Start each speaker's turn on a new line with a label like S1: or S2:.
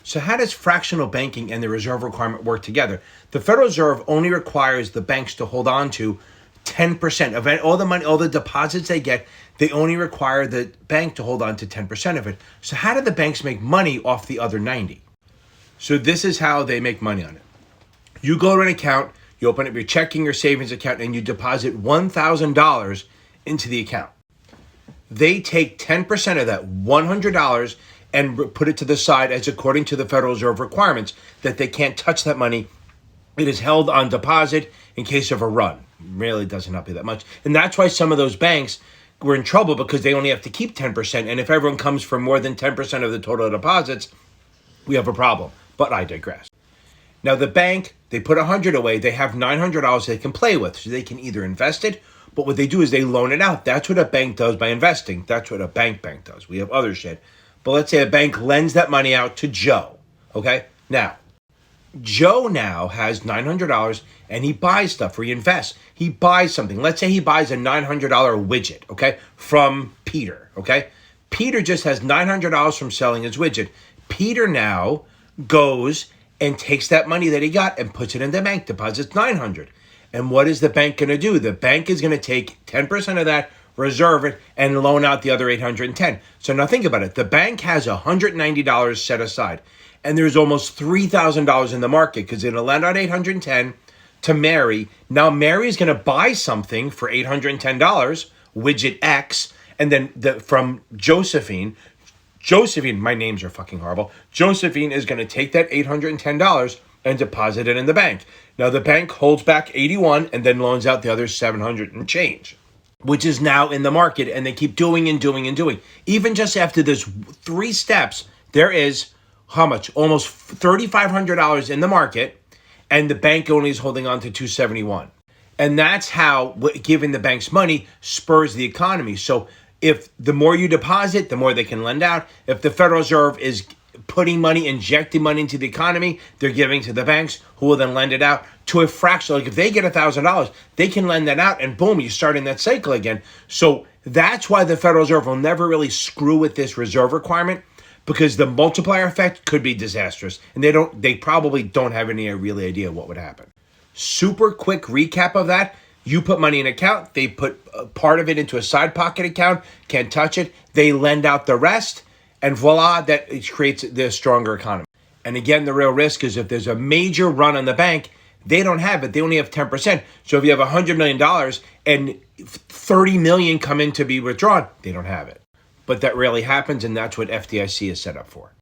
S1: So how does fractional banking and the reserve requirement work together? The Federal Reserve only requires the banks to hold on to 10% of all the money, all the deposits they get. They only require the bank to hold on to 10% of it. So how do the banks make money off the other 90? So this is how they make money on it. You go to an account, you open up your checking or savings account, and you deposit $1,000 into the account. They take 10% of that $100 and put it to the side as according to the Federal Reserve requirements that they can't touch that money. It is held on deposit in case of a run. Really doesn't help you that much. And that's why some of those banks were in trouble, because they only have to keep 10%. And if everyone comes for more than 10% of the total deposits, we have a problem. But I digress. Now the bank, they put $100 away. They have $900 they can play with. So they can either invest it, but what they do is they loan it out. That's what a bank does by investing. That's what a bank does. We have other shit. But let's say a bank lends that money out to Joe. Okay? Now, Joe now has $900 and he buys stuff or he invests. He buys something. Let's say he buys a $900 widget, okay, from Peter, okay? Peter just has $900 from selling his widget. Peter now goes and takes that money that he got and puts it in the bank, deposits $900. And what is the bank going to do? The bank is going to take 10% of that, reserve it, and loan out the other $810. So now think about it. The bank has $190 set aside, and there's almost $3,000 in the market because it'll lend out $810 to Mary. Now Mary is going to buy something for $810, widget X, and then from Josephine, my names are fucking horrible. Josephine is going to take that $810 and deposit it in the bank. Now the bank holds back 81 and then loans out the other 700 and change, which is now in the market, and they keep doing and doing and doing. Even just after this 3 steps, there is how much? Almost $3,500 in the market, and the bank only is holding on to 271. And that's how giving the banks money spurs the economy. So if the more you deposit, the more they can lend out. If the Federal Reserve is putting money, injecting money into the economy, they're giving to the banks, who will then lend it out to a fraction. Like if they get $1,000, they can lend that out, and boom, you're starting that cycle again. So that's why the Federal Reserve will never really screw with this reserve requirement, because the multiplier effect could be disastrous, and they probably don't have any really idea what would happen. Super quick recap of that. You put money in an account, they put part of it into a side pocket account, can't touch it, they lend out the rest, and voila, that creates the stronger economy. And again, the real risk is if there's a major run on the bank, they don't have it. They only have 10%. So if you have $100 million and 30 million come in to be withdrawn, they don't have it. But that rarely happens, and that's what FDIC is set up for.